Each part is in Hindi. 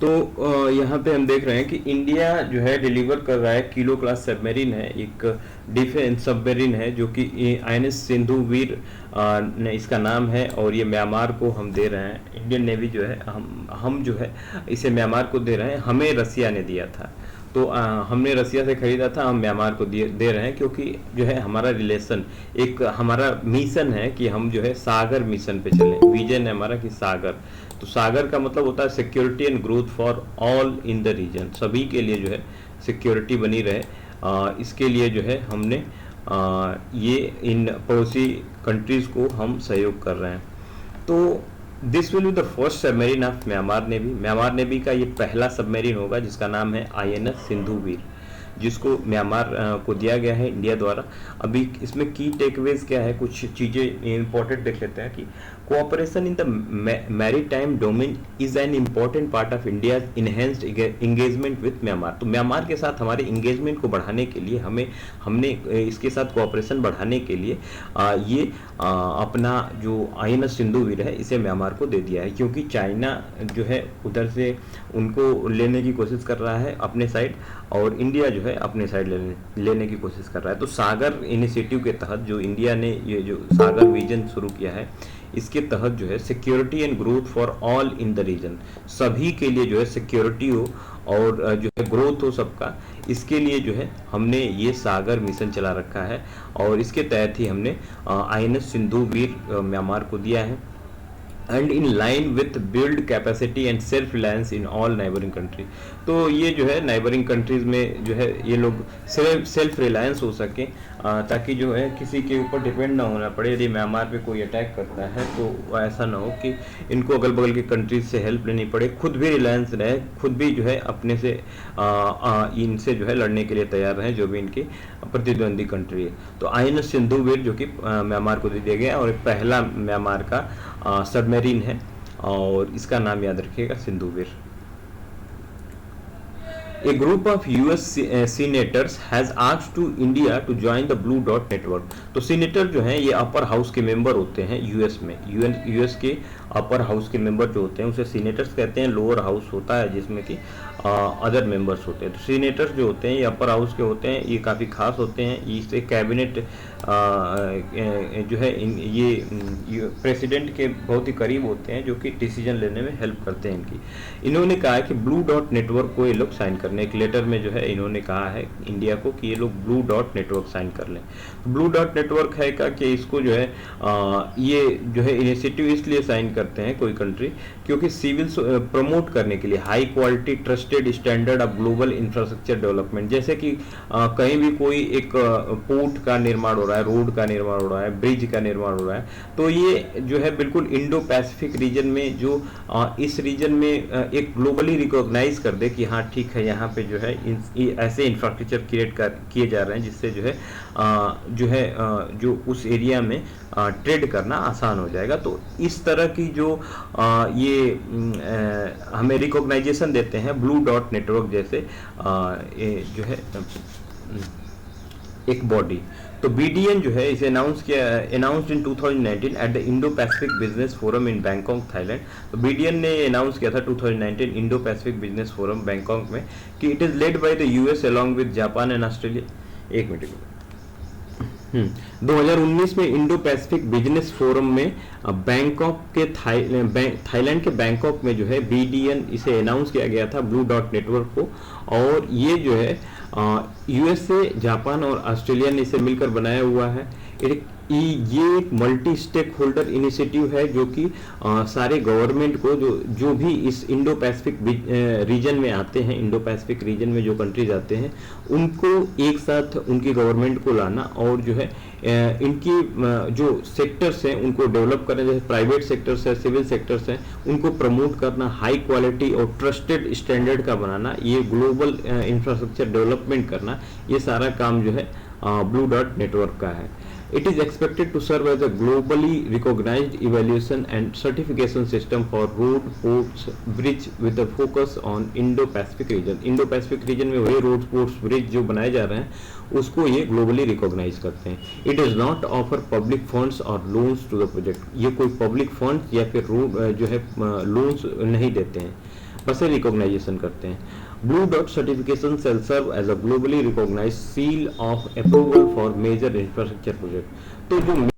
तो यहाँ पे हम देख रहे हैं कि इंडिया जो है डिलीवर कर रहा है किलो क्लास सबमरीन है, एक डिफेंस सबमरीन है जो कि INS सिंधु वीर ने इसका नाम है, और ये म्यांमार को हम दे रहे हैं। इंडियन नेवी जो है हम जो है इसे म्यांमार को दे रहे हैं, हमें रसिया ने दिया था। तो हमने रसिया से खरीदा था, हम म्यांमार को दे रहे हैं, क्योंकि जो है हमारा रिलेशन, एक हमारा मिशन है कि हम जो है सागर मिशन पे चलें। विजन है हमारा कि सागर, तो सागर का मतलब होता है security and growth for all in the region, सभी के लिए जो है सिक्योरिटी बनी रहे। इसके लिए जो है हमने ये इन पड़ोसी कंट्रीज़ को हम सहयोग कर रहे हैं। तो this will be the first submarine of Myanmar navy. Myanmar navy का ये पहला सबमरीन होगा जिसका नाम है INS सिंधु वीर, जिसको म्यांमार को दिया गया है इंडिया द्वारा। अभी इसमें की टेकअवेज क्या है, कुछ चीज़ें इंपॉर्टेंट देख लेते हैं कि cooperation in the maritime domain is an important part of India enhanced engagement with Myanmar. तो म्यांमार के साथ हमारे इंगेजमेंट को बढ़ाने के लिए हमने इसके साथ कोऑपरेशन बढ़ाने के लिए ये अपना जो INS सिंधु वीर है इसे म्यांमार को दे दिया है, क्योंकि चाइना जो है उधर से उनको लेने की कोशिश कर रहा है अपने साइड, और इंडिया जो है अपने साइड लेने की कोशिश कर रहा है। तो सागर इनिशिएटिव के तहत जो इंडिया ने ये जो सागर विजन शुरू किया है, इसके तहत जो है security and growth for all in the region, सभी के लिए जो है सिक्योरिटी हो और जो है ग्रोथ हो सबका, इसके लिए जो है हमने ये सागर मिशन चला रखा है, और इसके तहत ही हमने INS सिंधु वीर म्यांमार को दिया है। And in line with build capacity and self reliance in all neighbouring country. तो ये जो है नाइबरिंग कंट्रीज में जो है ये लोग सेल्फ रिलायंस हो सके, ताकि जो है किसी के ऊपर डिपेंड ना होना पड़े। यदि म्यांमार पे कोई अटैक करता है तो ऐसा ना हो कि इनको अगल बगल के कंट्रीज से हेल्प लेनी पड़े, खुद भी रिलायंस रहे, खुद भी जो है अपने से इनसे जो है लड़ने के लिए तैयार रहें जो भी इनके प्रतिद्वंदी कंट्री है। तो INS सिंधु वीर जो कि म्यांमार को दे दिया गया, और पहला म्यांमार का सबमरीन है, और इसका नाम याद रखिएगा सिंधु वीर। A group of US senators has asked to India to join the Blue Dot Network। तो सीनेटर जो हैं ये अपर हाउस के मेंबर होते हैं यूएस में, यूएस के अपर हाउस के मेंबर जो होते हैं उसे सीनेटर्स कहते हैं। लोअर हाउस होता है जिसमें कि अदर मेंबर्स होते हैं। तो सीनेटर्स जो होते हैं ये अपर हाउस के होते हैं, ये काफ़ी खास होते हैं। इससे कैबिनेट जो है ये प्रेसिडेंट के बहुत ही करीब होते हैं, जो कि डिसीजन लेने में हेल्प करते हैं इनकी। इन्होंने कहा है कि ब्लू डॉट नेटवर्क को ये लोग साइन करने, एक लेटर में जो है इन्होंने कहा है इंडिया को कि ये लोग ब्लू डॉट नेटवर्क साइन कर लें। तो ब्लू डॉट नेटवर्क है का कि इसको जो है ये जो है इनिशिएटिव इसलिए साइन करते हैं कोई कंट्री, क्योंकि सिविल प्रमोट करने के लिए high quality trusted standard of global infrastructure development. जैसे कि कहीं भी कोई एक पोर्ट का निर्माण हो रहा है, रोड का निर्माण हो रहा है, ब्रिज का निर्माण हो रहा है, तो ये जो है बिल्कुल इंडो पैसिफिक रीजन में जो इस रीजन में एक ग्लोबली रिकॉग्नाइज कर दे कि हाँ ठीक है, यहाँ पे जो है ऐसे इंफ्रास्ट्रक्चर क्रिएट किए जा रहे हैं जिससे जो है जो उस एरिया में ट्रेड करना आसान हो जाएगा। तो इस तरह की जो ये हमें रिकॉग्नाइजेशन देते हैं ब्लू डॉट नेटवर्क जैसे जो है एक बॉडी। तो BDN जो है इसे announced in 2019 at the Indo Pacific business forum in Bangkok Thailand. तो BDN ने अनाउंस किया था 2019 Indo Pacific business forum Bangkok में कि it is led by the US along with Japan and Australia. एक मिनट 2019 में इंडो पैसिफिक बिजनेस फोरम में बैंकॉक के थाईलैंड के बैंकॉक में जो है BDN इसे अनाउंस किया गया था ब्लू डॉट नेटवर्क को, और ये जो है USA, जापान और ऑस्ट्रेलिया ने इसे मिलकर बनाया हुआ है। ये एक मल्टी स्टेक होल्डर इनिशिएटिव है जो कि सारे गवर्नमेंट को जो भी इस इंडो पैसिफिक रीजन में आते हैं, इंडो पैसिफिक रीजन में जो कंट्रीज आते हैं उनको एक साथ उनकी गवर्नमेंट को लाना, और जो है इनकी जो सेक्टर्स हैं उनको डेवलप करना, जैसे प्राइवेट सेक्टर्स है, सिविल सेक्टर्स हैं, उनको प्रमोट करना, हाई क्वालिटी और ट्रस्टेड स्टैंडर्ड का बनाना, ये ग्लोबल इंफ्रास्ट्रक्चर डेवलपमेंट करना, ये सारा काम जो है ब्लू डॉट नेटवर्क का है। It is expected to serve as a globally recognized evaluation and certification system for road, ports, bridge with a focus on Indo-Pacific region। Indo-Pacific region में वही रोड, पोर्ट्स, ब्रिज जो बनाए जा रहे हैं उसको ये ग्लोबली रिकॉग्नाइज करते हैं। It is not offer public funds और लोन्स टू द प्रोजेक्ट। ये कोई पब्लिक फंड्स या फिर जो है लोन्स नहीं देते हैं। बस रिकॉग्नाइजेशन करते हैं। Blue dot certification shall serve as a globally recognised seal of approval for major infrastructure project. तो जो मेजर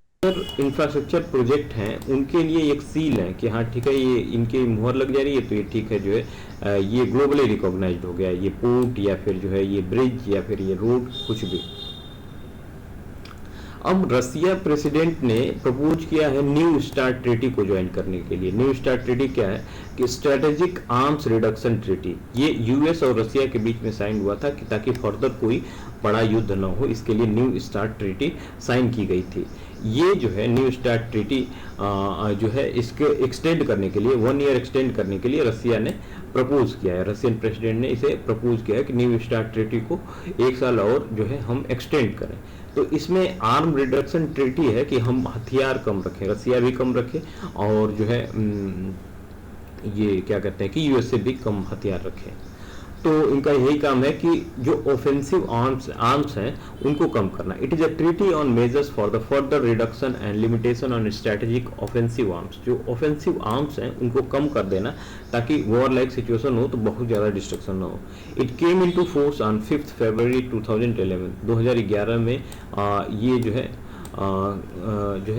इंफ्रास्ट्रक्चर प्रोजेक्ट हैं उनके लिए एक सील है कि हाँ ठीक है, ये इनके मुहर लग जा रही है तो ये ठीक है, जो है ये ग्लोबली रिकॉग्नाइज्ड हो गया, ये पोर्ट या फिर जो है ये ब्रिज या फिर ये रोड कुछ भी। अब रसिया प्रेसिडेंट ने प्रपोज किया है न्यू स्टार्ट ट्रीटी को ज्वाइन करने के लिए। न्यू स्टार्ट ट्रीटी क्या है कि स्ट्रेटेजिक आर्म्स रिडक्शन ट्रीटी, ये यूएस और रसिया के बीच में साइन हुआ था कि ताकि फर्दर कोई बड़ा युद्ध न हो, इसके लिए न्यू स्टार्ट ट्रीटी साइन की गई थी। ये जो है न्यू स्टार्ट ट्रीटी जो है इसके एक्सटेंड करने के लिए 1 ईयर एक्सटेंड करने के लिए रसिया ने प्रपोज किया है। रशियन प्रेसिडेंट ने इसे प्रपोज किया है कि न्यू स्टार्ट ट्रीटी को 1 साल और जो है हम एक्सटेंड करें। तो इसमें आर्म रिडक्शन ट्रीटी है कि हम हथियार कम रखें, रसिया भी कम रखे और जो है ये क्या कहते हैं कि यूएस से भी कम हथियार रखें। तो इनका यही काम है कि जो ऑफेंसिव आर्म्स हैं उनको कम करना। It is a treaty on measures for the further reduction and limitation on strategic offensive arms. जो ऑफेंसिव आर्म्स हैं उनको कम कर देना ताकि वॉर लाइक सिचुएशन हो तो बहुत ज़्यादा डिस्ट्रक्शन ना हो। It came into force on 5 फरवरी 2011। 2011 में ये जो है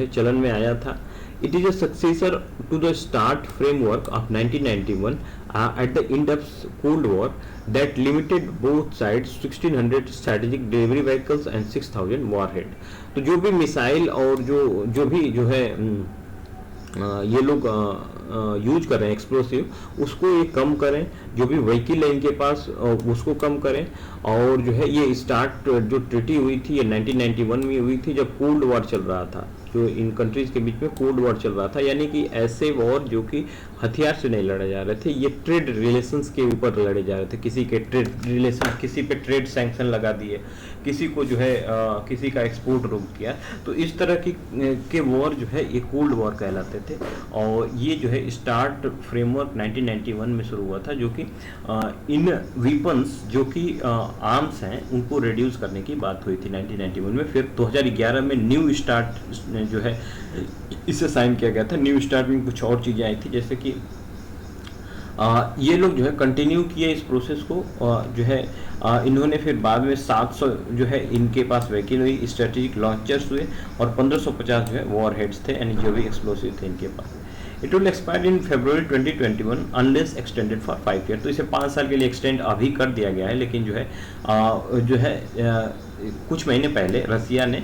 चलन में आया था। It is a successor to the START framework of 1991 at the end of Cold War that limited both sides 1600 strategic delivery vehicles and 6000 warhead। तो जो भी मिसाइल और जो भी जो है ये लोग यूज कर रहे हैं एक्सप्लोसिव, उसको ये कम करें। जो भी व्हीकल है इनके पास उसको कम करें। और जो है ये स्टार्ट जो ट्रीटी हुई थी ये 1991 में हुई थी जब कोल्ड वॉर चल रहा था, जो इन कंट्रीज के बीच में कोल्ड वॉर चल रहा था, यानी कि ऐसे वॉर जो कि हथियार से नहीं लड़े जा रहे थे, ये ट्रेड रिलेशंस के ऊपर लड़े जा रहे थे। किसी के ट्रेड रिलेशन, किसी पे ट्रेड सैंक्शन लगा दिए, किसी को जो है किसी का एक्सपोर्ट रोक दिया। तो इस तरह के वॉर जो है ये कोल्ड वॉर कहलाते थे। और ये जो है स्टार्ट फ्रेमवर्क 1991 में शुरू हुआ था, जो कि इन वीपन्स जो कि आर्म्स हैं उनको रिड्यूस करने की बात हुई थी 1991 में। फिर 2011 में न्यू स्टार्ट जो है इसे साइन किया गया था। न्यू स्टार्ट में कुछ और चीज़ें आई थी, जैसे कि ये लोग जो है कंटिन्यू किए इस प्रोसेस को। जो है इन्होंने फिर बाद में 700 जो है इनके पास व्हीकल हुई, स्ट्रेटेजिक लॉन्चर्स हुए और 1550 जो है वॉर हेड्स थे, यानी जो भी एक्सप्लोसिव थे इनके पास। It will expire in February 2021 unless extended for 5 year. तो इसे 5 साल के लिए एक्सटेंड अभी कर दिया गया है, लेकिन जो है कुछ महीने पहले रसिया ने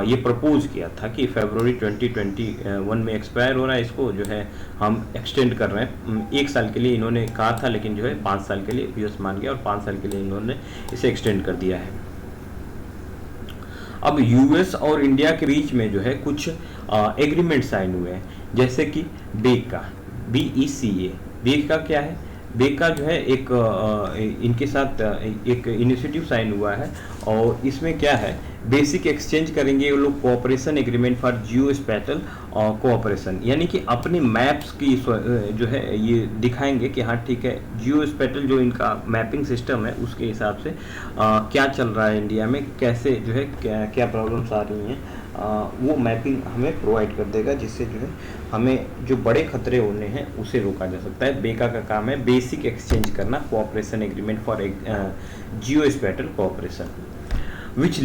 ये प्रपोज किया था कि February 2021 में एक्सपायर हो रहा है, इसको जो है हम एक्सटेंड कर रहे हैं। 1 साल के लिए इन्होंने कहा था, लेकिन जो है 5 साल के लिए यूएस मान गया और 5 साल के लिए इन्होंने इसे एक्सटेंड कर दिया है। अब यूएस और इंडिया के बीच में जो है कुछ एग्रीमेंट साइन हुए हैं, जैसे कि बेका, BECA। बेका क्या है? बेका जो है एक इनके साथ एक इनिशिएटिव साइन हुआ है और इसमें क्या है, बेसिक एक्सचेंज करेंगे वो लोग cooperation agreement for Jio spatial cooperation, यानी कि अपने मैप्स की जो है ये दिखाएंगे कि हाँ ठीक है, जियो स्पैटियल जो इनका मैपिंग सिस्टम है उसके हिसाब से क्या चल रहा है इंडिया में, कैसे जो है क्या प्रॉब्लम्स आ रही हैं, वो मैपिंग हमें प्रोवाइड कर देगा, जिससे जो है हमें जो बड़े खतरे होने हैं उसे रोका जा सकता है। बेका का काम है बेसिक एक्सचेंज करना, cooperation agreement for Jio spatial cooperation, which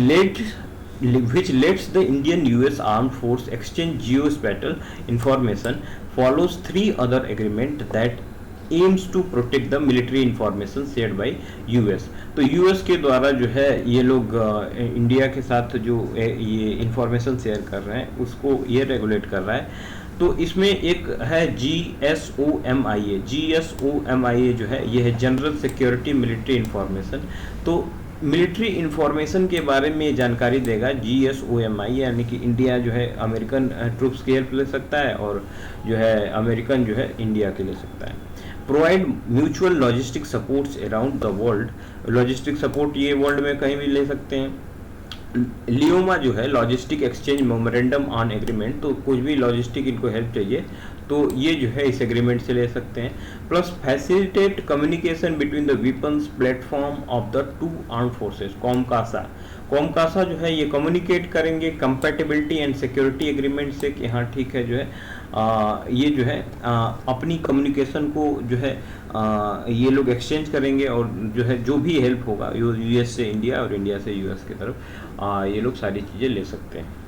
lets the Indian US Armed Force exchange geospatial information, follows 3 other agreement that aims to protect the military information shared by US। तो US के द्वारा जो है ये लोग इंडिया के साथ जो ये इंफॉर्मेशन शेयर कर रहे हैं उसको ये रेगुलेट कर रहा है। तो इसमें एक है GSOMIA। GSOMIA जो है ये है जनरल सिक्योरिटी मिलिट्री इंफॉर्मेशन। तो मिलिट्री इंफॉर्मेशन के बारे में जानकारी देगा GSOMIA, यानी कि इंडिया जो है अमेरिकन ट्रूप्स की हेल्प ले सकता है और जो है अमेरिकन जो है इंडिया के ले सकता है। Provide mutual logistic supports around the world. Logistic support ये वर्ल्ड में कहीं भी ले सकते हैं। लियोमा जो है logistic exchange memorandum on agreement, तो कुछ भी लॉजिस्टिक इनको हेल्प चाहिए तो ये जो है इस एग्रीमेंट से ले सकते हैं। Plus facilitate communication between the weapons platform of the 2 arm forces. COMCASA जो है ये कम्युनिकेट करेंगे कंपैटिबिलिटी एंड सिक्योरिटी एग्रीमेंट से कि हाँ ठीक है जो है ये जो है अपनी कम्युनिकेशन को जो है ये लोग एक्सचेंज करेंगे, और जो है जो भी हेल्प होगा यूएस से इंडिया और इंडिया से यूएस की तरफ ये लोग सारी चीज़ें ले सकते हैं।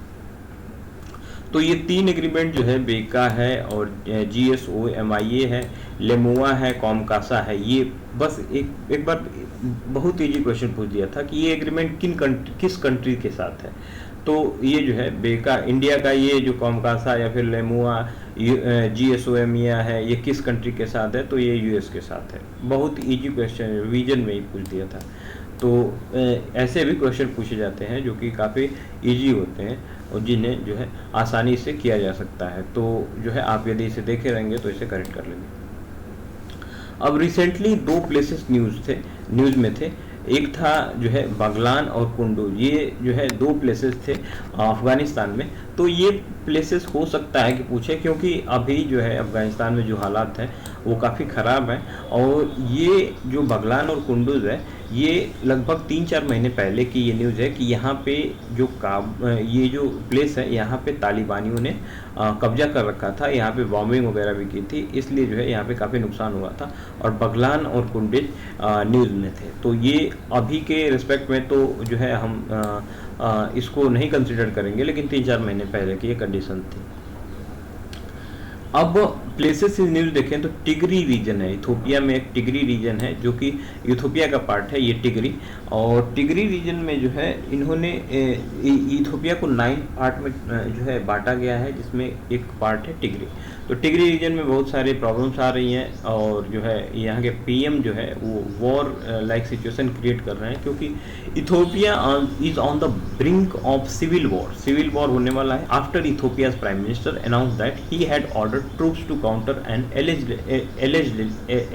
तो ये 3 एग्रीमेंट जो है बेका है और GSOMIA है, लेमोआ है, कॉमकासा है। ये बस एक बार बहुत इजी क्वेश्चन पूछ दिया था कि ये एग्रीमेंट किस कंट्री के साथ है। तो ये जो है बेका इंडिया का, ये जो कॉमकासा या फिर लेमोआ GSOMIA है, ये किस कंट्री के साथ है, तो ये यूएस के साथ है। बहुत इजी क्वेश्चन रिवीजन में ही पूछ दिया था। तो ऐसे भी क्वेश्चन पूछे जाते हैं जो कि काफ़ी इजी होते हैं और जिन्हें जो है आसानी से किया जा सकता है। तो जो है आप यदि इसे देखे रहेंगे तो इसे करेक्ट कर लेंगे। अब रिसेंटली 2 प्लेसेस न्यूज़ में थे। एक था जो है बगलान और कुंडूज, ये जो है 2 प्लेसेस थे अफगानिस्तान में। तो ये प्लेसेस हो सकता है कि पूछे, क्योंकि अभी जो है अफगानिस्तान में जो हालात हैं वो काफ़ी ख़राब हैं, और ये जो बगलान और कुंडूज है ये लगभग 3-4 महीने पहले की ये न्यूज़ है कि यहाँ पे ये जो प्लेस है यहाँ पे तालिबानियों ने कब्जा कर रखा था, यहाँ पे बॉम्बिंग वगैरह भी की थी, इसलिए जो है यहाँ पे काफ़ी नुकसान हुआ था, और बगलान और कुंडूज न्यूज़ में थे। तो ये अभी के रिस्पेक्ट में तो जो है हम इसको नहीं कंसिडर करेंगे, लेकिन 3-4 महीने पहले की ये कंडीशन थी। अब प्लेसेस इन न्यूज़ देखें तो टिगरी रीजन है, इथोपिया में एक टिगरी रीजन है जो कि इथोपिया का पार्ट है, ये टिगरी। और टिगरी रीजन में जो है इन्होंने इथोपिया को 9 पार्ट में जो है बांटा गया है, जिसमें एक पार्ट है टिगरी। तो टिगरी रीजन में बहुत सारे प्रॉब्लम्स आ रही हैं, और जो है यहाँ के PM जो है वो वॉर लाइक सिचुएशन क्रिएट कर रहे हैं, क्योंकि Ethiopia is on the brink of civil war होने वाला है after Ethiopia's prime minister announce that he had ordered troops to counter an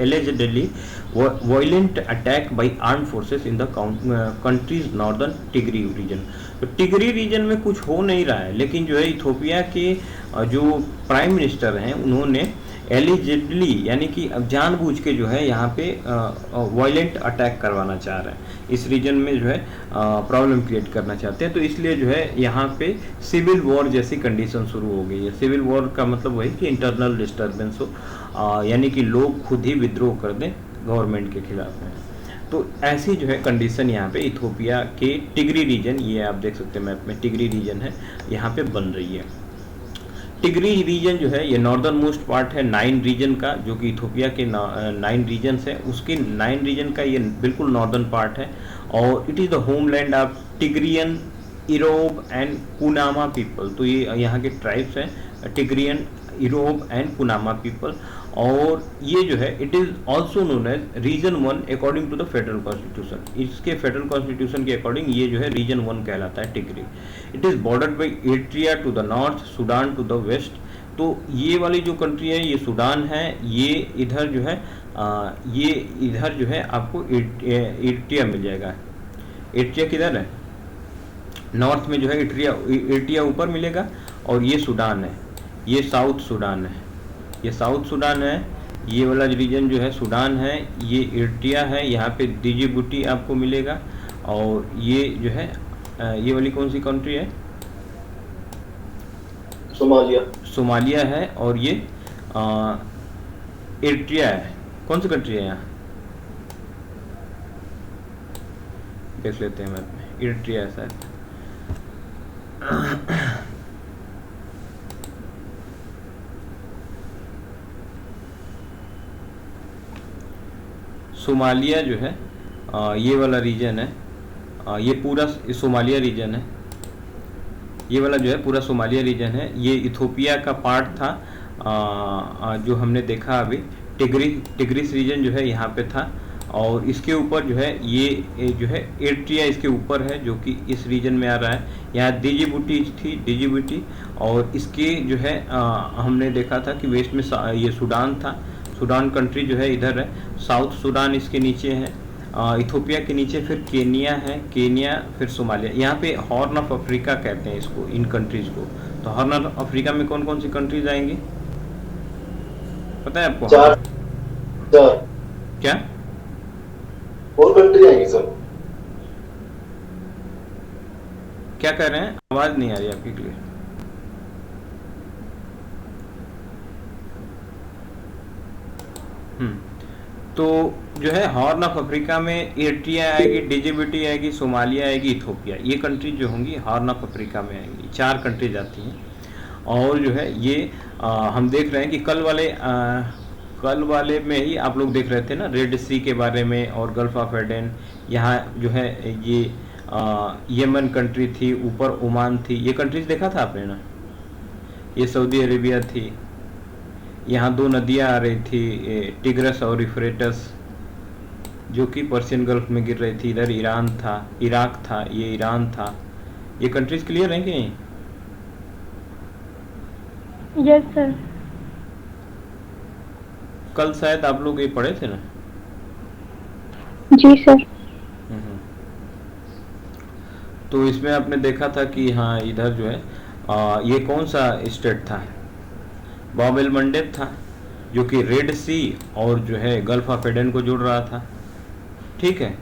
allegedly violent attack by armed forces in the country's northern Tigray region। तो टिगरी रीजन में कुछ हो नहीं रहा है, लेकिन जो है इथोपिया के जो प्राइम मिनिस्टर हैं उन्होंने एलिजिडली यानी कि जानबूझ के जो है यहाँ पे वायलेंट अटैक करवाना चाह रहे हैं, इस रीजन में जो है प्रॉब्लम क्रिएट करना चाहते हैं। तो इसलिए जो है यहाँ पे सिविल वॉर जैसी कंडीशन शुरू हो गई है। सिविल वॉर का मतलब वही कि इंटरनल डिस्टर्बेंस हो, यानी कि लोग खुद ही विद्रोह कर दें गवर्नमेंट के खिलाफ में। तो ऐसी जो है कंडीशन यहाँ पे इथोपिया के टिगरी रीजन, ये आप देख सकते हैं मैप में, टिगरी रीजन है यहाँ पे बन रही है। टिगरी रीजन जो है ये नॉर्दर्न मोस्ट पार्ट है 9 रीजन का, जो कि इथोपिया के 9 रीजन्स है, उसके 9 रीजन का ये बिल्कुल नॉर्दर्न पार्ट है, और it is the homeland of Tigrayan, Irob and Kunama people. तो ये यहाँ के ट्राइब्स हैं टिग्रियन, इरोब एंड कुनामा पीपल। और ये जो है it is also known as region 1 according to the federal constitution. इसके फेडरल कॉन्स्टिट्यूशन के अकॉर्डिंग ये जो है रीजन 1 कहलाता है Tigray. It is bordered by Eritrea to the north, Sudan to the west. तो ये वाली जो कंट्री है ये सूडान है, ये इधर जो है ये इधर जो है आपको एरिट्रिया मिल जाएगा। एरिट्रिया किधर है? नॉर्थ में जो है एरिट्रिया ऊपर मिलेगा, और ये सूडान है, ये साउथ सूडान है, ये साउथ सूडान है। ये वाला रीजन जो है सूडान है, ये एरिट्रिया है, यहाँ पे डिजिबुटी आपको मिलेगा। और ये जो है ये वाली कौन सी कंट्री है? सोमालिया है, और ये एरिट्रिया है। कौन सी कंट्री है यहाँ देख लेते हैं मैप में, एरिट्रिया है शायद। सोमालिया जो है ये वाला रीजन है, ये पूरा सोमालिया रीजन है, ये वाला जो है पूरा सोमालिया रीजन है। ये इथोपिया का पार्ट था जो हमने देखा अभी। टिग्रिस रीजन जो है यहाँ पे था, और इसके ऊपर जो है ये जो है एरिट्रिया इसके ऊपर है, जो कि इस रीजन में आ रहा है। यहाँ डिजिबुटी, और इसके जो है हमने देखा था कि वेस्ट में ये सूडान था। सूडान कंट्री जो है इधर है, साउथ सूडान इसके नीचे है, इथोपिया के नीचे फिर केनिया है, केनिया फिर सोमालिया। यहाँ पे हॉर्न ऑफ अफ्रीका कहते हैं इसको, इन कंट्रीज को। तो हॉर्न ऑफ अफ्रीका में कौन कौन सी कंट्रीज आएंगी पता है आपको? चार क्या 4 कंट्री आएंगी सर? क्या कह रहे हैं? आवाज नहीं आ रही आपकी क्लियर। हम्म तो जो है हॉर्न ऑफ अफ्रीका में एरिट्रिया आएगी, डिजिबुटी आएगी, सोमालिया आएगी, इथोपिया, ये कंट्री जो होंगी हॉर्न ऑफ अफ्रीका में आएंगी। 4 कंट्रीज आती हैं। और जो है ये हम देख रहे हैं कि कल वाले में ही आप लोग देख रहे थे ना रेड सी के बारे में और गल्फ ऑफ एडन। यहाँ जो है ये यमन कंट्री थी, ऊपर ओमान थी, ये कंट्रीज देखा था आपने ना। ये सऊदी अरेबिया थी। यहाँ 2 नदियाँ आ रही थी, टिग्रस और यूफ्रेटस, जो कि पर्शियन गल्फ में गिर रही थी। इधर ईरान था, इराक था, ये ईरान था। ये कंट्रीज क्लियर हैं कि नहीं? Yes sir. कल शायद आप लोग ये पढ़े थे ना। जी सर। हम्म। तो इसमें आपने देखा था कि हाँ इधर जो है ये कौन सा स्टेट था, बॉब एल मंडेब था, जो कि रेड सी और जो है गल्फ ऑफ एडन को जोड़ रहा था। ठीक है।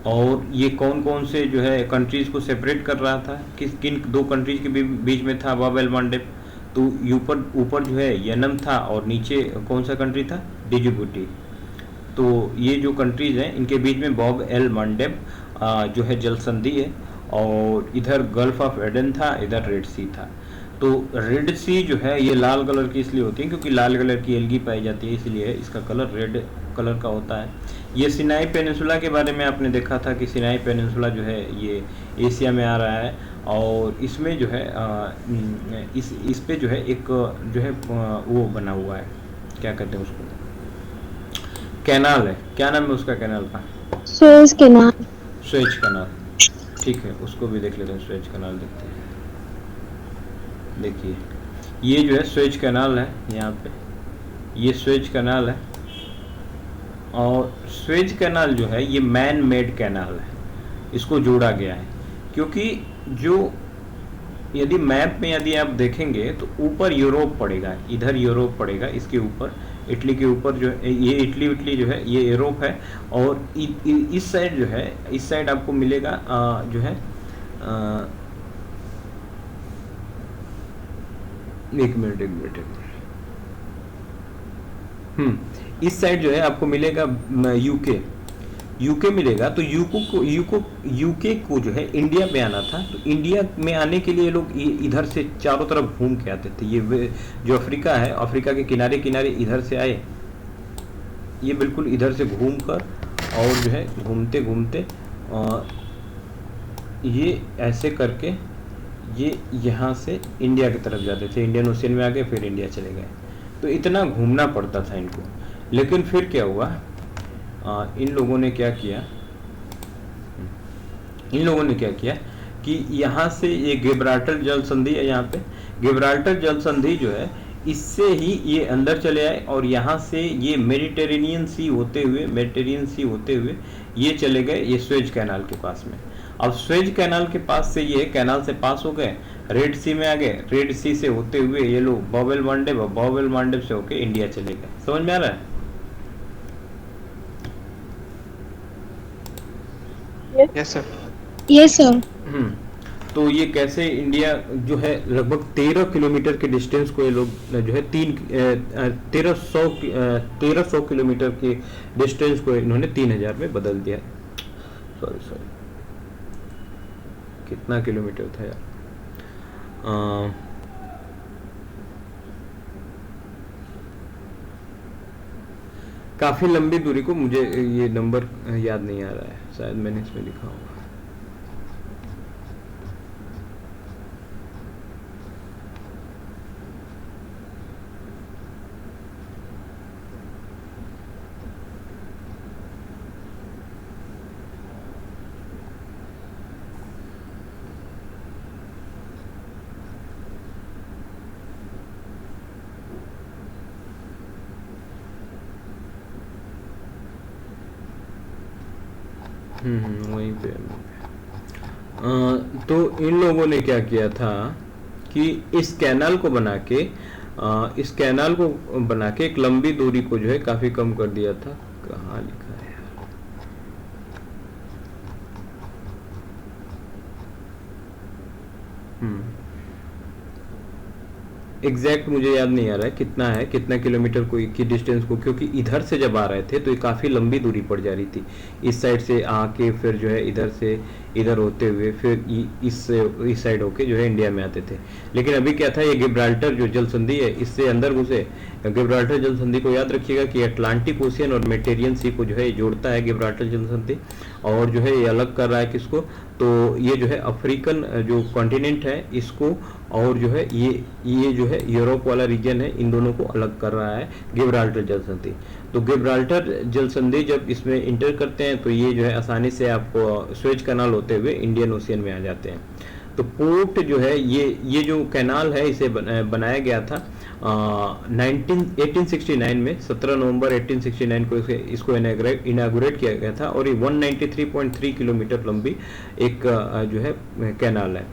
और ये कौन कौन से जो है कंट्रीज को सेपरेट कर रहा था, किस किन 2 कंट्रीज के बीच में था बॉब एल मंडेब। तो ऊपर ऊपर जो है यमन था और नीचे कौन सा कंट्री था, डिजिबुटी। तो ये जो कंट्रीज हैं इनके बीच में बॉब एल मंडेब जो है जल संधि है। और इधर गल्फ ऑफ एडन था, इधर रेड सी था। तो रेड सी जो है ये लाल कलर की इसलिए होती है क्योंकि लाल कलर की एल्गी पाई जाती है, इसलिए इसका कलर रेड कलर का होता है। ये सिनाई पेनिनसुला के बारे में आपने देखा था कि सिनाई पेनिनसुला जो है ये एशिया में आ रहा है। और इसमें जो है इस पे जो है एक जो है वो बना हुआ है, क्या कहते हैं उसको, कैनाल है। क्या नाम है उसका कैनाल का? Suez canal. Suez canal. ठीक है, उसको भी देख लेते हैं। स्वेज कैनाल देखते हैं। देखिए ये जो है स्वेज कैनाल है, यहाँ पे ये स्वेज कैनाल है। और स्वेज कैनाल जो है ये मैन मेड कैनाल है, इसको जोड़ा गया है। क्योंकि जो यदि मैप में यदि आप देखेंगे तो ऊपर यूरोप पड़ेगा, इधर यूरोप पड़ेगा, इसके ऊपर इटली के ऊपर जो है ये इटली जो है ये यूरोप है। और इस साइड जो है, इस साइड आपको मिलेगा जो है एक मिनट इस साइड जो है आपको मिलेगा यूके मिलेगा। तो यूके को जो है इंडिया में आना था। तो इंडिया में आने के लिए लोग इधर से चारों तरफ घूम के आते थे। ये जो अफ्रीका है, अफ्रीका के किनारे किनारे इधर से आए, ये बिल्कुल इधर से घूम कर और जो है घूमते घूमते ये ऐसे करके ये यहाँ से इंडिया की तरफ जाते थे। इंडियन ओशियन में आ गए, फिर इंडिया चले गए। तो इतना घूमना पड़ता था इनको। लेकिन फिर क्या हुआ, इन लोगों ने क्या किया कि यहाँ से ये गिब्राल्टर जल संधि है, यहाँ पे गिब्राल्टर जल संधि जो है इससे ही ये अंदर चले आए। और यहाँ से ये मेडिटेरेनियन सी होते हुए ये चले गए ये स्वेज कैनाल के पास में। अब स्वेज कैनाल के पास से ये कैनाल से पास हो गए, रेड सी में आ गए, रेड सी से होते हुए ये लोग बॉब एल मंडेब से होके इंडिया चले गए। समझ में आ रहा है? Yes sir. Yes sir. तो ये कैसे इंडिया जो है लगभग 13 किलोमीटर के डिस्टेंस को ये लोग जो है 1300 किलोमीटर के डिस्टेंस को इन्होंने 3000 में बदल दिया। सॉरी कितना किलोमीटर था यार, काफी लंबी दूरी को, मुझे ये नंबर याद नहीं आ रहा है, शायद मैंने इसमें लिखा होगा। वहीं पे तो इन लोगों ने क्या किया था कि इस कैनाल को बना के एक लंबी दूरी को जो है काफी कम कर दिया था। कहाँ लिखा है यार, एग्जैक्ट मुझे याद नहीं आ रहा है कितना है, कितना किलोमीटर कोई की डिस्टेंस को, क्योंकि इधर से जब आ रहे थे तो ये काफ़ी लंबी दूरी पड़ जा रही थी। इस साइड से आके फिर जो है इधर से इधर होते हुए फिर इस साइड होके जो है इंडिया में आते थे। लेकिन अभी क्या था, ये गिब्राल्टर जो जल संधि है इससे अंदर घुसे। गिब्राल्टर जल संधि को याद रखिएगा कि अटलांटिक ओशियन और मेडिटेरियन सी को जो है जोड़ता है गिब्राल्टर जल संधि, और जो है ये अलग कर रहा है किसको, तो ये जो है अफ्रीकन जो कॉन्टिनेंट है इसको, और जो है ये जो है यूरोप वाला रीजन है, इन दोनों को अलग कर रहा है गिब्राल्टर जल संधि। तो गिब्राल्टर जल संधि जब इसमें इंटर करते हैं तो ये जो है आसानी से आपको स्वेज कैनाल होते हुए इंडियन ओशियन में आ जाते हैं। तो पोर्ट जो है ये जो कैनाल है इसे बनाया गया था 1869 में, 17 नवंबर 1869 को इसको इनागुरेट किया गया था, और ये 193.3 किलोमीटर लंबी एक जो है कैनाल है।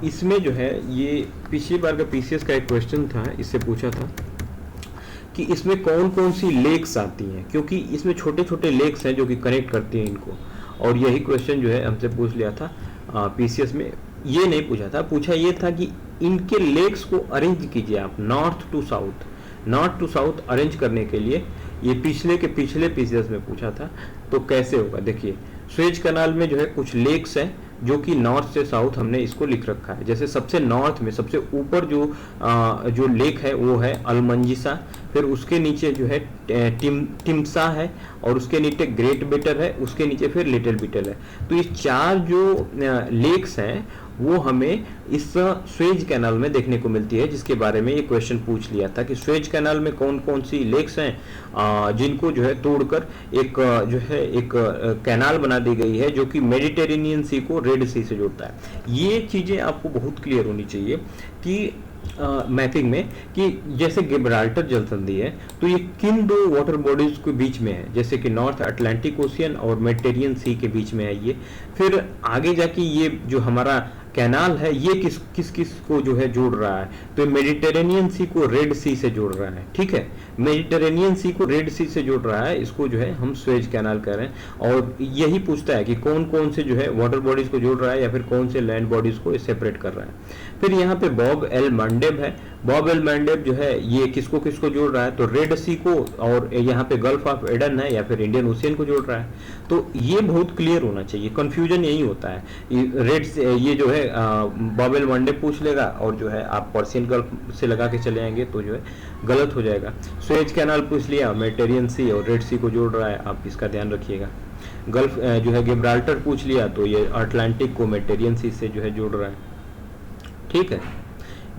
इसमें जो है ये पिछली बार का पीसीएस का एक क्वेश्चन था, इससे पूछा था कि इसमें कौन कौन सी लेक्स आती हैं, क्योंकि इसमें छोटे छोटे लेक्स हैं जो कि कनेक्ट करती हैं इनको, और यही क्वेश्चन जो है हमसे पूछ लिया था पीसीएस में। ये नहीं पूछा था, पूछा ये था कि इनके लेक्स को अरेंज कीजिए आप नॉर्थ टू साउथ अरेंज करने के लिए। ये पिछले पीसीएस में पूछा था, तो कैसे होगा देखिए। स्वेज कैनाल में जो है कुछ लेक्स हैं जो कि नॉर्थ से साउथ हमने इसको लिख रखा है। जैसे सबसे नॉर्थ में सबसे ऊपर जो लेक है वो है अलमंजिसा, फिर उसके नीचे जो है टिम्सा है, और उसके नीचे ग्रेट बिटर है, उसके नीचे फिर लिटिल बिटर है। तो ये चार जो लेक्स हैं वो हमें इस स्वेज कैनाल में देखने को मिलती है, जिसके बारे में ये क्वेश्चन पूछ लिया था कि स्वेज कैनाल में कौन कौन सी लेक्स हैं जिनको जो है तोड़कर एक जो है एक कैनाल बना दी गई है जो कि मेडिटेरेनियन सी को रेड सी से जोड़ता है। ये चीज़ें आपको बहुत क्लियर होनी चाहिए कि मैपिंग में, कि जैसे गिब्राल्टर जल संधि है तो ये किन दो वाटर बॉडीज के बीच में है, जैसे कि नॉर्थ अटलांटिक ओशियन और मेडिटेरियन सी के बीच में है ये। फिर आगे जाके ये जो हमारा कैनाल है ये किस को जो है जोड़ रहा है, तो मेडिटेरेनियन सी को रेड सी से जोड़ रहा है। ठीक है, मेडिटेरेनियन सी को रेड सी से जोड़ रहा है, इसको जो है हम स्वेज कैनाल कह रहे हैं। और यही पूछता है कि कौन कौन से जो है वाटर बॉडीज को जोड़ रहा है या फिर कौन से लैंड बॉडीज को सेपरेट कर रहा है। फिर यहाँ पे बॉब एल मैंडेब है। बॉब एल मैंडेब जो है ये किसको किसको जोड़ रहा है, तो रेड सी को, और यहाँ पे गल्फ ऑफ एडन है या फिर इंडियन ओशियन को जोड़ रहा है। तो ये बहुत क्लियर होना चाहिए, कंफ्यूजन यही होता है। रेड ये जो है बॉब एल मैंडेब पूछ लेगा, और जो है आप पर्शियन गल्फ से लगा के चले आएंगे तो जो है गलत हो जाएगा। स्वेज कैनाल पूछ लिया, मेडिटेरियन सी और रेड सी को जोड़ रहा है, आप इसका ध्यान रखिएगा। गल्फ जो है गिब्राल्टर पूछ लिया तो ये अटलांटिक को मेडिटेरियन सी से जो है जोड़ रहा है। ठीक है,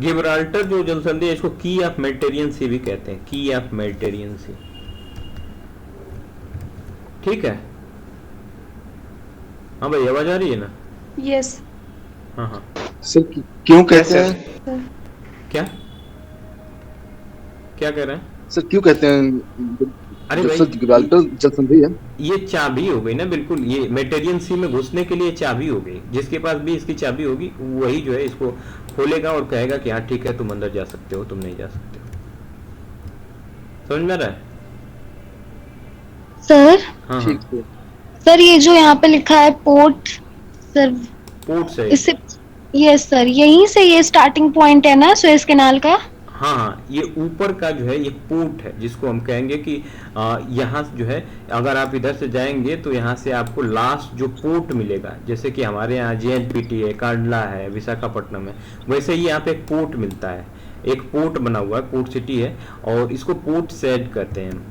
गिब्राल्टर जो जल संधि है इसको की ऑफ मेडिटेरियन सी भी कहते हैं, की ऑफ मेडिटेरियन सी। ठीक है, हाँ भाई आवाज आ रही है ना? यस। हाँ हाँ सर क्यों कहते हैं, क्या क्या कह रहे हैं सर क्यों कहते हैं? अरे सर भाई गिब्राल्टर जल संधि है, ये चाबी हो गई ना, बिल्कुल ये मेडिटेरियन सी में घुसने के लिए चाबी हो गई। जिसके पास भी इसकी चाबी होगी वही जो है इसको खोलेगा और कहेगा कि हाँ ठीक है तुम अंदर जा सकते हो, तुम नहीं जा सकते हो। समझ में आ रहा है? सर हाँ हाँ, ठीक है। सर ये जो यहाँ पे लिखा है पोर्ट, सर पोर्ट से। इससे, यस सर, यहीं से ये स्टार्टिंग पॉइंट है ना सुएज कैनाल का? हाँ हाँ, ये ऊपर का जो है ये पोर्ट है, जिसको हम कहेंगे कि यहाँ जो है अगर आप इधर से जाएंगे तो यहाँ से आपको लास्ट जो पोर्ट मिलेगा, जैसे कि हमारे यहाँ JNPT है, कांडला है, विशाखापट्टनम है, वैसे ही यहाँ पे एक पोर्ट मिलता है। एक पोर्ट बना हुआ है, पोर्ट सिटी है, और इसको पोर्ट सेड कहते हैं।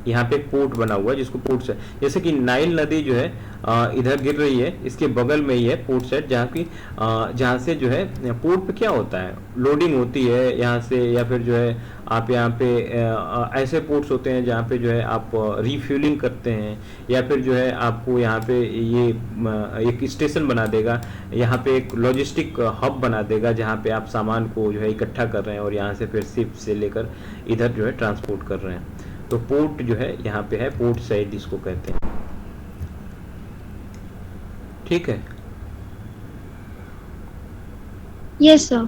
यहाँ पे एक पोर्ट बना हुआ है जिसको पोर्ट सेट, जैसे कि नाइल नदी जो है इधर गिर रही है, इसके बगल में ही है पोर्ट सेट, जहाँ से जो है पोर्ट पे क्या होता है, लोडिंग होती है यहाँ से, या फिर जो है आप यहाँ पे ऐसे पोर्ट्स होते हैं जहाँ पे जो है आप रिफ्यूलिंग करते हैं, या फिर जो है आपको यहाँ पे ये एक स्टेशन बना देगा, यहाँ पे एक लॉजिस्टिक हब बना देगा जहाँ पे आप सामान को जो है इकट्ठा कर रहे हैं और यहाँ से फिर शिप से लेकर इधर जो है ट्रांसपोर्ट कर रहे हैं। तो पोर्ट जो है यहाँ पे है, पोर्ट साइड इसको कहते हैं। ठीक है, यस सर।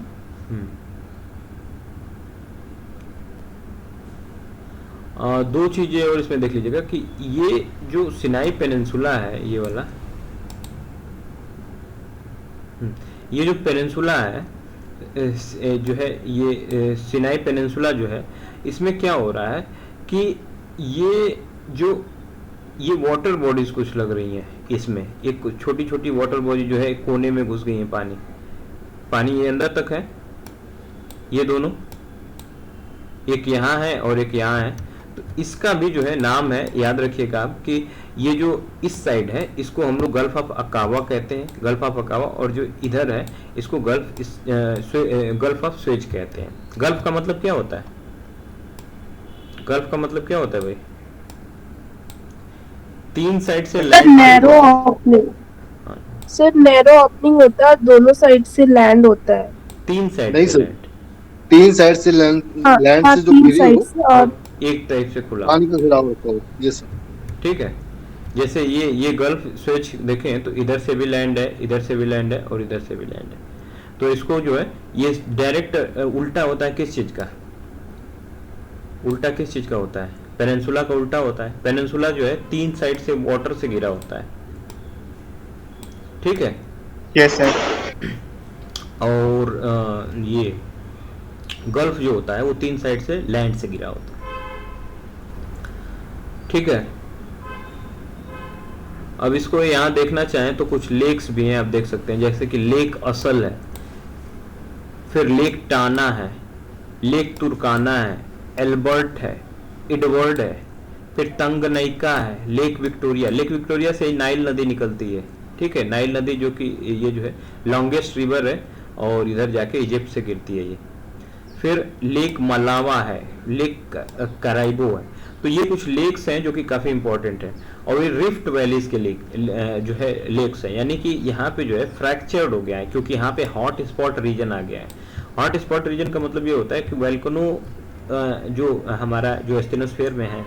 दो चीजें और इसमें देख लीजिएगा कि ये जो सिनाई पेनिनसुला है, ये वाला ये जो पेनिनसुला है जो है ये सिनाई पेनिनसुला जो है, इसमें क्या हो रहा है कि ये जो ये वाटर बॉडीज कुछ लग रही हैं, इसमें एक छोटी छोटी वाटर बॉडी जो है कोने में घुस गई है, पानी पानी ये अंदर तक है, ये दोनों, एक यहाँ है और एक यहाँ है। तो इसका भी जो है नाम है, याद रखिएगा आप, कि ये जो इस साइड है इसको हम लोग गल्फ ऑफ अकावा कहते हैं, गल्फ ऑफ अकावा, और जो इधर है इसको गल्फ ऑफ स्वेज कहते हैं। गल्फ का मतलब क्या होता है? गल्फ का मतलब क्या होता है भाई? तीन साइड से sir narrow opening, sir narrow opening होता है, दोनों साइड से लैंड होता है। तीन साइड नहीं से सर, लैंड, तीन साइड से लैंड से जो तीन घिरी साइड हो, से, और एक टाइप से खुला, पानी का घिराव होता है। जी सर। ठीक है। जैसे ये गल्फ स्वेज देखें तो इधर से भी लैंड है, इधर से भी लैंड है और इधर से भी लैंड है। तो इसको जो है ये डायरेक्ट उल्टा होता है किस चीज का? उल्टा किस चीज का होता है? पेनिनसुला का उल्टा होता है। पेनिनसुला जो है तीन साइड से वाटर से घिरा होता है, ठीक है। Yes sir. और ये गल्फ जो होता है वो तीन साइड से लैंड से घिरा होता है, ठीक है। अब इसको यहाँ देखना चाहें तो कुछ लेक्स भी हैं, आप देख सकते हैं, जैसे कि लेक असल है, फिर लेक टाना है, लेक तुर्काना है, एल्बर्ट है, एडवर्ड है, फिर तंगनईका है, लेक विक्टोरिया। लेक विक्टोरिया से नाइल नदी निकलती है, ठीक है। नाइल नदी जो कि ये जो है लॉन्गेस्ट रिवर है और इधर जाके इजिप्ट से गिरती है ये। फिर लेक मलावा है, लेक कराइबो है। तो ये कुछ लेक्स हैं जो कि काफ़ी इंपॉर्टेंट है। और ये रिफ्ट वैलीज के लेक जो है लेक्स हैं, यानी कि यहाँ पे जो है फ्रैक्चर्ड हो गया है, क्योंकि यहाँ पे हॉट स्पॉट रीजन आ गया है। हॉट स्पॉट रीजन का मतलब ये होता है कि वोल्केनो जो हमारा जो एस्टेनोस्फेयर में है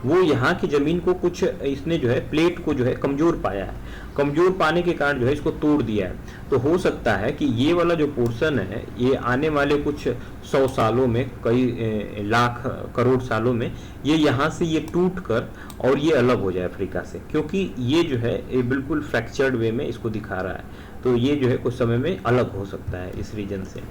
वो यहाँ की ज़मीन को कुछ इसने जो है प्लेट को जो है कमज़ोर पाया है, कमज़ोर पाने के कारण जो है इसको तोड़ दिया है। तो हो सकता है कि ये वाला जो पोर्शन है ये आने वाले कुछ 100 सालों में, कई लाख करोड़ सालों में ये यहाँ से ये टूट कर और ये अलग हो जाए अफ्रीका से, क्योंकि ये जो है ये बिल्कुल फ्रैक्चर्ड वे में इसको दिखा रहा है। तो ये जो है कुछ समय में अलग हो सकता है इस रीजन से।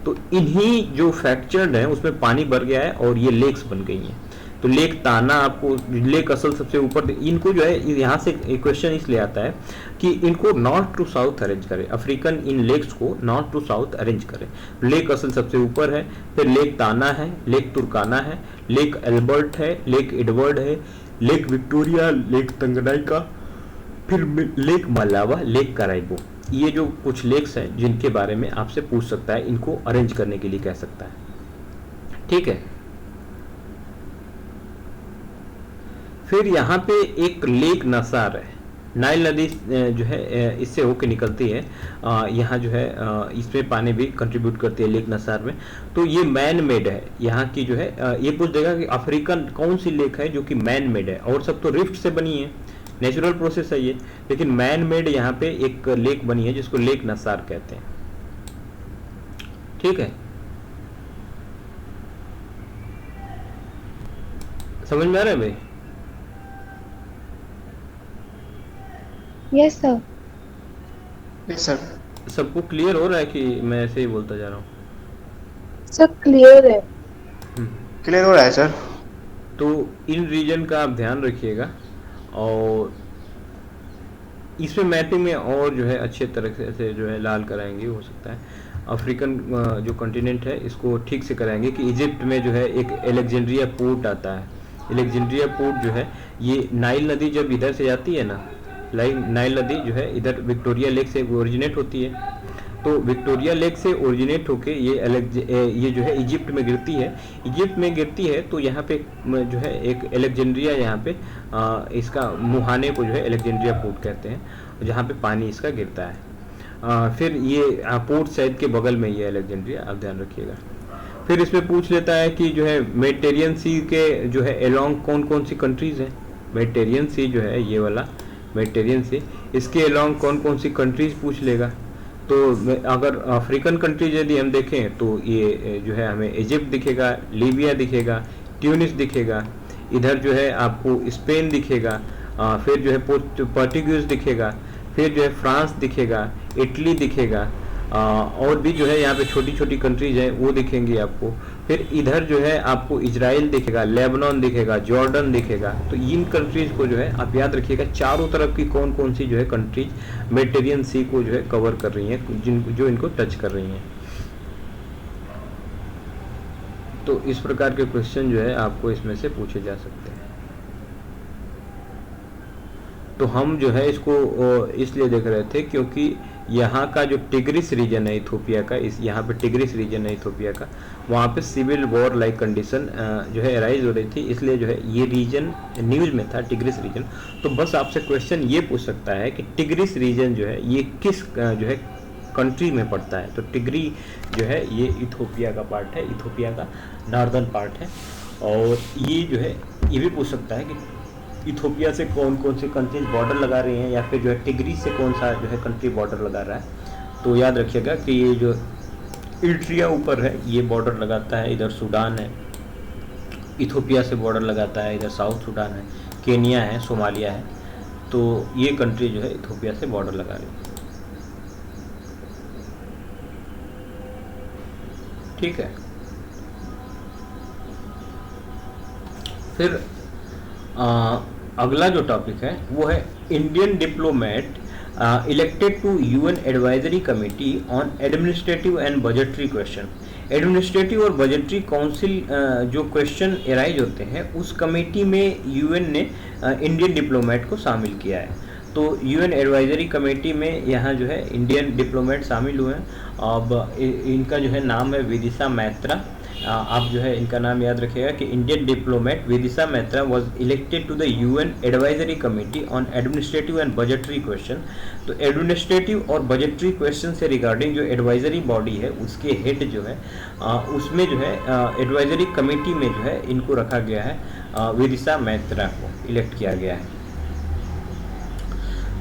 तो इन्हीं जो फ्रैक्चर्ड है उसमें पानी भर गया है और ये लेक्स बन गई हैं। तो लेक ताना, आपको लेक असल सबसे ऊपर, इनको जो है यहाँ से क्वेश्चन इसलिए आता है कि इनको नॉर्थ टू साउथ अरेंज करें, अफ्रीकन इन लेक्स को नॉर्थ टू साउथ अरेंज करें। लेक असल सबसे ऊपर है, फिर लेक ताना है, लेक तुर्काना है, लेक एल्बर्ट है, लेक एडवर्ड है, लेक विक्टोरिया, लेक तंगनाइका, फिर लेक मलावा, लेक कराइबो। ये जो कुछ लेक्स हैं जिनके बारे में आपसे पूछ सकता है, इनको अरेंज करने के लिए कह सकता है, ठीक है। फिर यहाँ पे एक लेक नसार है, नाइल नदी जो है इससे होके निकलती है, यहाँ जो है इसमें पानी भी कंट्रीब्यूट करती है लेक नसार में। तो ये मैन मेड है, यहाँ की जो है ये पूछ देगा कि अफ्रीकन कौन सी लेक है जो कि मैन मेड है, और सब तो रिफ्ट से बनी है, नेचुरल प्रोसेस है ये, लेकिन मैन मेड यहाँ पे एक लेक बनी है जिसको लेक नसार कहते हैं, ठीक है। समझ में आ रहा है भाई? Yes sir. Yes sir. सबको क्लियर हो रहा है कि मैं ऐसे ही बोलता जा रहा हूँ? सर क्लियर है, क्लियर हो रहा है सर। तो इन रीजन का आप ध्यान रखिएगा, और इसमें मैपिंग में और जो है अच्छे तरह से जो है लाल कराएंगे, हो सकता है अफ्रीकन जो कॉन्टिनेंट है इसको ठीक से कराएंगे कि इजिप्ट में जो है एक एलेक्जेंड्रिया पोर्ट आता है। एलेक्जेंड्रिया पोर्ट जो है ये नाइल नदी जब इधर से जाती है ना, नाइल नदी जो है इधर विक्टोरिया लेक से ओरिजिनेट होती है, तो विक्टोरिया लेक से ओरिजिनेट होके ये जो है इजिप्ट में गिरती है। इजिप्ट में गिरती है तो यहाँ पे जो है एक एलेक्जेंड्रिया, यहाँ पे इसका मुहाने को जो है एलेक्जेंड्रिया पोर्ट कहते हैं, जहाँ पे पानी इसका गिरता है। फिर ये पोर्ट साइड के बगल में ये एलेक्जेंड्रिया, आप ध्यान रखिएगा। फिर इसमें पूछ लेता है कि जो है मेडिटेरियन सी के जो है अलोंग कौन कौन सी कंट्रीज़ हैं। मेडिटेरियन सी जो है ये वाला मेडिटेरियन सी, इसके अलोंग कौन कौन सी कंट्रीज़ पूछ लेगा। तो अगर अफ्रीकन कंट्रीज यदि हम देखें तो ये जो है हमें इजिप्ट दिखेगा, लीबिया दिखेगा, ट्यूनिस दिखेगा, इधर जो है आपको स्पेन दिखेगा, फिर जो है पोर्टुगीज दिखेगा, फिर जो है फ्रांस दिखेगा, इटली दिखेगा, और भी जो है यहाँ पे छोटी छोटी कंट्रीज हैं वो दिखेंगी आपको। फिर इधर जो है आपको इजराइल दिखेगा, लेबनान दिखेगा, जॉर्डन दिखेगा। तो इन कंट्रीज को जो है आप याद रखिएगा, चारों तरफ की कौन कौन सी जो है कंट्रीज मेडिटेरियन सी को जो है कवर कर रही हैं, जो इनको टच कर रही हैं। तो इस प्रकार के क्वेश्चन जो है आपको इसमें से पूछे जा सकते हैं। तो हम जो है इसको इसलिए देख रहे थे क्योंकि यहाँ का जो टिग्रिस रीजन है इथोपिया का, इस यहाँ पे टिग्रिस रीजन है इथोपिया का, वहाँ पे सिविल वॉर लाइक कंडीशन जो है अराइज हो रही थी, इसलिए जो है ये रीजन न्यूज में था, टिग्रिस रीजन। तो बस आपसे क्वेश्चन ये पूछ सकता है कि टिग्रिस रीजन जो है ये किस जो है कंट्री में पड़ता है। तो टिग्री जो है ये इथोपिया का पार्ट है, इथोपिया का नॉर्दर्न पार्ट है। और ये जो है ये भी पूछ सकता है कि इथोपिया से कौन कौन से कंट्रीज बॉर्डर लगा रही हैं, या फिर जो है टिग्री से कौन सा जो है कंट्री बॉर्डर लगा रहा है। तो याद रखिएगा कि ये जो इरिट्रिया ऊपर है ये बॉर्डर लगाता है, इधर सूडान है, इथोपिया से बॉर्डर लगाता है, इधर साउथ सूडान है, केनिया है, सोमालिया है। तो ये कंट्री जो है इथोपिया से बॉर्डर लगा रही है। ठीक है। फिर अगला जो टॉपिक है वो है Indian diplomat elected to UN advisory committee on administrative and budgetary question. Administrative और बजटरी काउंसिल जो क्वेश्चन एराइज होते हैं उस कमेटी में यूएन ने इंडियन डिप्लोमेट को शामिल किया है। तो यूएन एडवाइजरी कमेटी में यहाँ जो है इंडियन डिप्लोमेट शामिल हुए हैं। अब इनका जो है नाम है विदिशा मैत्रा। आप जो है इनका नाम याद रखिएगा कि Indian diplomat Vidisha Maitra was elected to the UN advisory committee on administrative and budgetary question. तो एडमिनिस्ट्रेटिव और बजटरी क्वेश्चन से रिगार्डिंग जो एडवाइजरी बॉडी है उसके हेड जो है उसमें जो है एडवाइजरी कमेटी में जो है इनको रखा गया है, विदिशा मैत्रा को इलेक्ट किया गया है।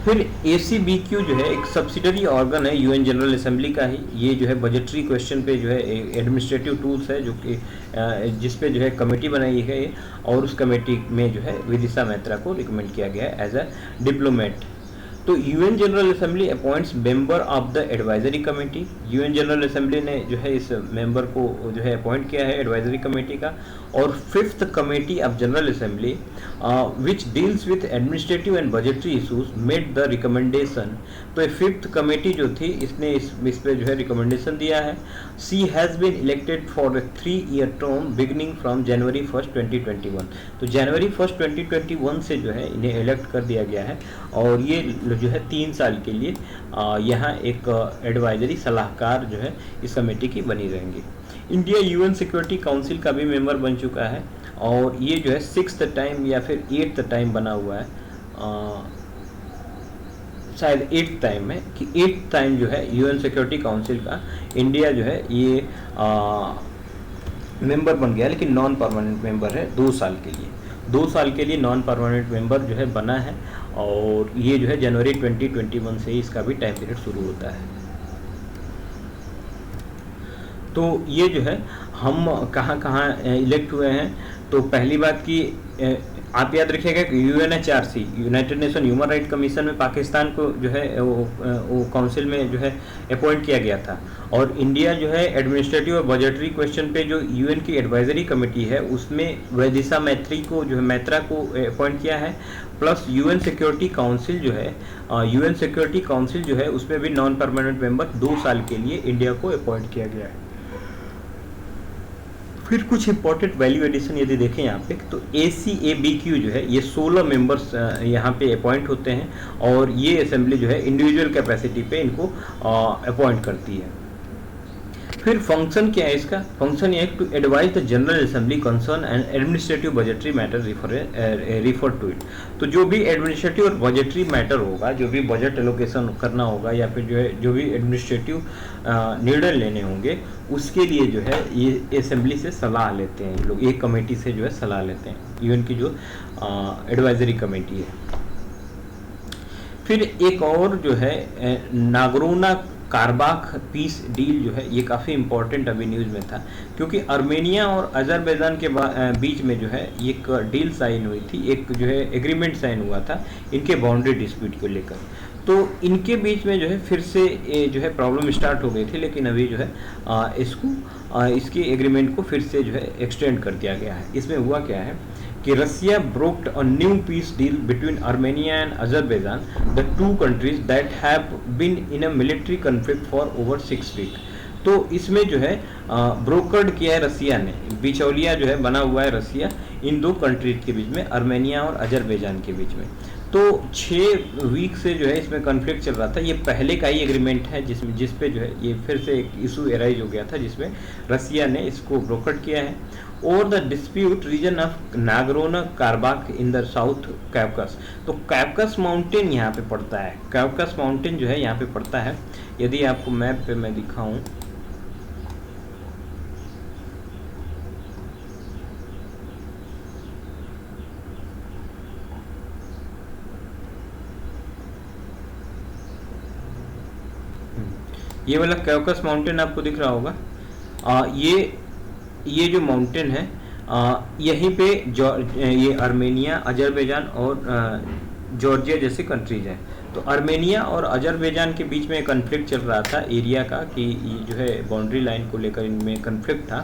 फिर ACBQ जो है एक सब्सिडरी ऑर्गन है यूएन जनरल असेंबली का ही। ये जो है बजटरी क्वेश्चन पे जो है एडमिनिस्ट्रेटिव टूल्स है जो कि जिस पे जो है कमेटी बनाई है, और उस कमेटी में जो है विदिशा मैत्रा को रिकमेंड किया गया है एज अ डिप्लोमेट। तो UN general assembly appoints member of the advisory committee. UN general assembly ने जो है इस मेंबर को जो है अपॉइंट किया है एडवाइजरी कमेटी का। और fifth committee of general assembly which deals with administrative and budgetary issues made the recommendation. तो फिफ्थ कमेटी जो थी इसने इस पे जो है रिकमेंडेशन दिया है। She has been elected for 3-year term beginning from January 1, 2021। तो जनवरी 1, 2021 से जो है इन्हें इलेक्ट कर दिया गया है, और ये जो है 3 साल के लिए यहाँ एक एडवाइजरी सलाहकार जो है इस कमेटी की बनी रहेंगी। इंडिया यूएन सिक्योरिटी काउंसिल का भी मेंबर बन चुका है, और ये जो है 6th टाइम या फिर 8th टाइम बना हुआ है, शायद 8th टाइम है कि 8th टाइम जो है यूएन सिक्योरिटी काउंसिल का इंडिया जो है ये मेंबर बन गया, लेकिन नॉन परमानेंट मेंबर है 2 साल के लिए। 2 साल के लिए नॉन परमानेंट मेंबर जो है बना है, और ये जो है जनवरी 2021 से ही इसका भी टाइम पीरियड शुरू होता है। तो ये जो है हम कहाँ कहाँ इलेक्ट हुए हैं। तो पहली बात की आप याद रखिएगा कि UNHRC United nation human right commission में पाकिस्तान को जो है वो काउंसिल में जो है अपॉइंट किया गया था, और इंडिया जो है एडमिनिस्ट्रेटिव और बजटरी क्वेश्चन पे जो यूएन की एडवाइजरी कमेटी है उसमें विदिशा मैत्रा को अपॉइंट किया है। प्लस यूएन सिक्योरिटी काउंसिल जो है यूएन सिक्योरिटी काउंसिल जो है उसमें भी नॉन परमानेंट मेंबर 2 साल के लिए इंडिया को अपॉइंट किया गया है। फिर कुछ इंपॉर्टेंट वैल्यू एडिशन यदि देखें यहाँ पे, तो ACABQ जो है ये 16 मेंबर्स यहाँ पे अपॉइंट होते हैं, और ये असेंबली जो है इंडिविजुअल कैपेसिटी पे इनको अपॉइंट करती है। फिर फंक्शन क्या है इसका? फंक्शन ये है to advise the general assembly concern and administrative budgetary matter refer to it. तो जो भी एडमिनिस्ट्रेटिव और बजटरी मैटर होगा, जो भी बजट एलोकेशन करना होगा, या फिर जो है जो भी एडमिनिस्ट्रेटिव निर्णय लेने होंगे, उसके लिए जो है ये असेंबली से सलाह लेते हैं ये लोग, एक कमेटी से जो है सलाह लेते हैं, यूएन की जो एडवाइजरी कमेटी है। फिर एक और जो है नागोर्नो कारबाख पीस डील जो है ये काफ़ी इंपॉर्टेंट अभी न्यूज़ में था, क्योंकि आर्मेनिया और अजरबैजान के बीच में जो है एक डील साइन हुई थी, एक जो है एग्रीमेंट साइन हुआ था इनके बाउंड्री डिस्प्यूट को लेकर। तो इनके बीच में जो है फिर से ये जो है प्रॉब्लम स्टार्ट हो गई थी, लेकिन अभी जो है इसकी एग्रीमेंट को फिर से जो है एक्सटेंड कर दिया गया है। इसमें हुआ क्या है कि Russia broked a new peace deal between Armenia and Azerbaijan, the two countries that have been in a military conflict for over 6 week. तो इसमें जो है ब्रोकर्ड किया है रसिया ने, बिचौलिया जो है बना हुआ है रसिया इन दो कंट्रीज के बीच में, आर्मेनिया और अजरबैजान के बीच में। तो 6 वीक से जो है इसमें कॉन्फ्लिक्ट चल रहा था। ये पहले का ही एग्रीमेंट है जिस पे जो है ये फिर से एक इशू एराइज हो गया था, जिसमें रसिया ने इसको ब्रोकर्ड किया है। और the dispute region of Nagorno Karabakh in the south Caucasus. तो कैवकस माउंटेन यहाँ पे पड़ता है, कैवकस माउंटेन जो है यहाँ पे पड़ता है। यदि आपको मैप पे मैं दिखाऊं, ये वाला कैवकस माउंटेन आपको दिख रहा होगा। ये जो माउंटेन है यहीं पे ये आर्मेनिया, अजरबैजान और जॉर्जिया जैसे कंट्रीज हैं। तो आर्मेनिया और अजरबैजान के बीच में कन्फ्लिक्ट चल रहा था एरिया का, कि ये जो है बाउंड्री लाइन को लेकर इनमें कन्फ्लिक्ट था।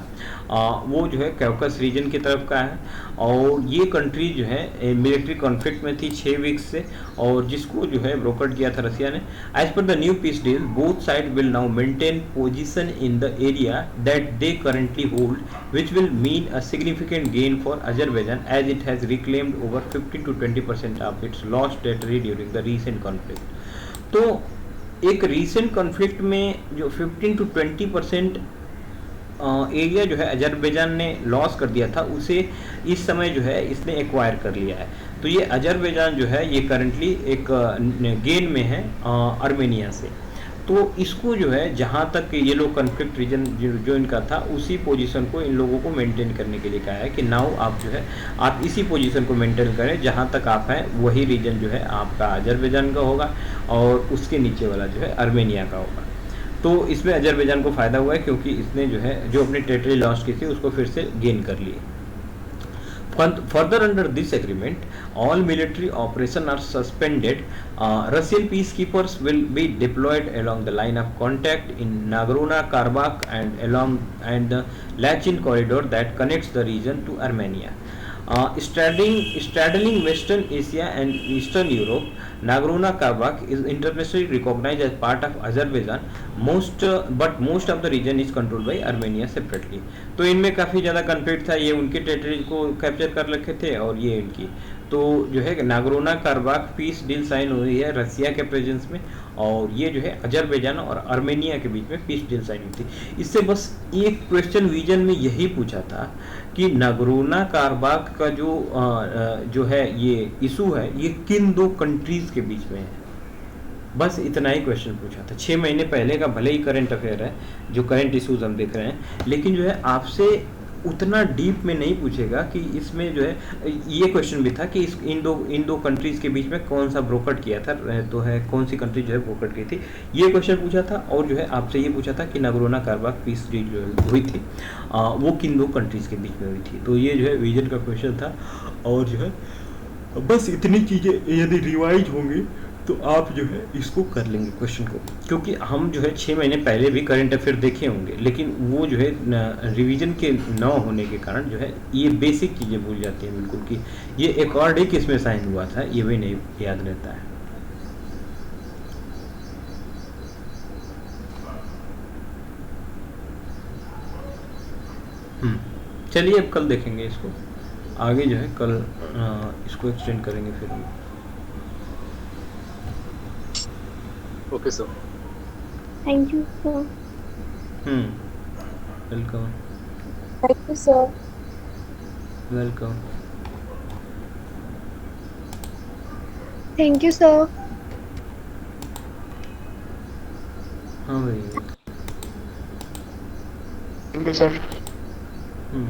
वो जो है कैवकस रीजन की तरफ का है, और ये कंट्री जो है मिलिट्री कॉन्फ्लिक्ट में थी 6 वीक्स से, और जिसको जो है ब्रोकर्ड किया था रसिया ने। As per the new peace deal, both side will now maintain position in the area that they currently hold, which will mean a significant gain for Azerbaijan as it has reclaimed over 15 to 20% of its lost territory during the recent conflict। तो एक recent conflict में जो 15 to 20% एरिया जो है अजरबैजान ने लॉस कर दिया था, उसे इस समय जो है इसने एक्वायर कर लिया है। तो ये अजरबैजान जो है ये करंटली एक गेन में है आर्मेनिया से। तो इसको जो है जहाँ तक ये लोग कन्फ्लिक्ट रीजन जो इनका था, उसी पोजीशन को इन लोगों को मेंटेन करने के लिए कहा है कि नाउ आप जो है आप इसी पोजीशन को मेंटेन करें, जहाँ तक आप हैं वही रीजन जो है आपका अजरबैजान का होगा, और उसके नीचे वाला जो है आर्मेनिया का होगा। तो इसमें अजरबैजान को फ़ायदा हुआ है, क्योंकि इसने जो है जो अपनी टेरिटरी लॉस की थी उसको फिर से गेन कर लिए। Further, under this agreement, all military operations are suspended. Russian peacekeepers will be deployed along the line of contact in Nagorno-Karabakh and the Lachin corridor that connects the region to Armenia. Straddling Western Asia and Eastern Europe, Nagorno-Karabakh is internationally recognized as part of Azerbaijan. But most of the region is controlled by Armenia separately. तो इनमें काफ़ी ज़्यादा कन्फ्लिक्ट था, ये उनके टेरिटरी को कैप्चर कर रखे थे और ये इनकी। तो जो है नागरोना कारबाख पीस डील साइन हुई है रसिया के प्रेजेंस में, और ये जो है अजरबैजान और आर्मेनिया के बीच में पीस डील साइन हुई थी। इससे बस एक क्वेश्चन विजन में यही पूछा था कि नागरोना कारबाख का जो है ये इशू है, ये किन दो कंट्रीज के बीच में है। बस इतना ही क्वेश्चन पूछा था 6 महीने पहले का, भले ही करंट अफेयर है जो करंट इशूज हम देख रहे हैं, लेकिन जो है आपसे उतना डीप में नहीं पूछेगा कि इसमें जो है ये क्वेश्चन भी था कि इन दो कंट्रीज के बीच में कौन सा ब्रोकर्ड किया था, तो है कौन सी कंट्री जो है ब्रोकर्ड की थी, ये क्वेश्चन पूछा था। और जो है आपसे ये पूछा था कि नागरोना कारबाख पीस डील जो हुई थी वो किन दो कंट्रीज के बीच में हुई थी। तो ये जो है विजन का क्वेश्चन था, और जो है बस इतनी चीज़ें यदि रिवाइज होंगी तो आप जो है इसको कर लेंगे क्वेश्चन को, क्योंकि हम जो है 6 महीने पहले भी करंट अफेयर देखे होंगे, लेकिन वो जो है रिवीजन के न होने के कारण जो है ये बेसिक चीज़ें भूल जाती हैं बिल्कुल, कि ये एकॉर्ड किस में साइन हुआ था ये भी नहीं याद रहता है। चलिए अब कल देखेंगे इसको, आगे जो है कल इसको एक्सटेंड करेंगे फिर हम। Okay, sir. Thank you, sir. Welcome. Thank you, sir. Welcome. Thank you sir. हाँ भाई। Thank you sir. हम्म